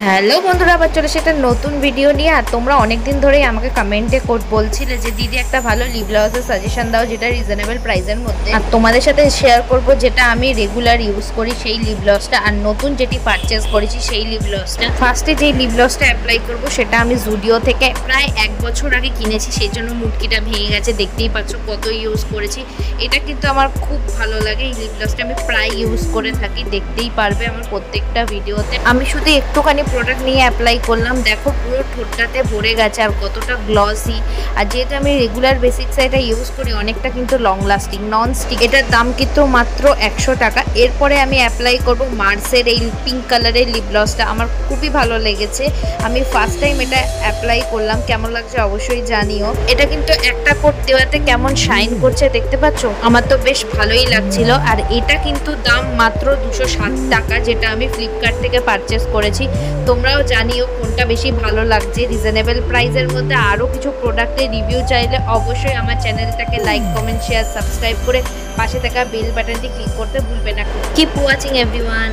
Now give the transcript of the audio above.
Hello বন্ধুরা, আবার চলে সেটা নতুন ভিডিও নিয়ে। আর তোমরা অনেক দিন ধরেই আমাকে কমেন্টে বলছিলে যে দিদি একটা ভালো লিপ গ্লসের সাজেশন দাও যেটা রিজনেবল প্রাইসের মধ্যে। আর তোমাদের সাথে শেয়ার করব যেটা আমি রেগুলার ইউজ করি সেই লিপ গ্লসটা, আর নতুন যেটি পারচেজ করেছি সেই লিপ গ্লসটা। ফার্স্টে যেই লিপ গ্লসটা অ্যাপ্লাই করব সেটা আমি জুডিও থেকে প্রায় 1 বছর আগে কিনেছি, সেই জন্য মুটকিটা ভেঙে গেছে, দেখতেই পাচ্ছ কত ইউজ করেছি। এটা কিন্তু আমার খুব ভালো লাগে, এই লিপ গ্লসটা আমি প্রায় ইউজ করে থাকি, দেখতেই পারবে আমার প্রত্যেকটা ভিডিওতে। আমি শুধু একটুখানি প্রোডাক্ট নিয়ে অ্যাপ্লাই করলাম, দেখো পুরো ঠোঁটটাতে ভরে গেছে আর কতটা গ্লসি। আর যেহেতু আমি রেগুলার বেসিক্সে এটা ইউজ করি, অনেকটা কিন্তু লং লাস্টিং, নন স্টিক। এটার দাম কিন্তু মাত্র 100 টাকা। এরপরে আমি অ্যাপ্লাই করব মার্সের এই পিঙ্ক কালারের লিপ গ্লসটা, আমার খুবই ভালো লেগেছে। আমি ফার্স্ট টাইম এটা অ্যাপ্লাই করলাম, কেমন লাগছে অবশ্যই জানিও। এটা কিন্তু একটা কোট দেওয়াতে কেমন শাইন করছে দেখতে পাচ্ছ, আমার তো বেশ ভালোই লাগছিল। আর এটা কিন্তু দাম মাত্র 207 টাকা, যেটা আমি ফ্লিপকার্ট থেকে পারচেস করেছি। তোমরাও জানিও কোনটা বেশি ভালো লাগছে। রিজনেবল প্রাইসের মধ্যে আরও কিছু প্রোডাক্টের রিভিউ চাইলে অবশ্যই আমার চ্যানেলটাকে লাইক, কমেন্ট, শেয়ার, সাবস্ক্রাইব করে পাশে থাকা বেল বাটনটি ক্লিক করতে ভুলবে না। Keep watching everyone.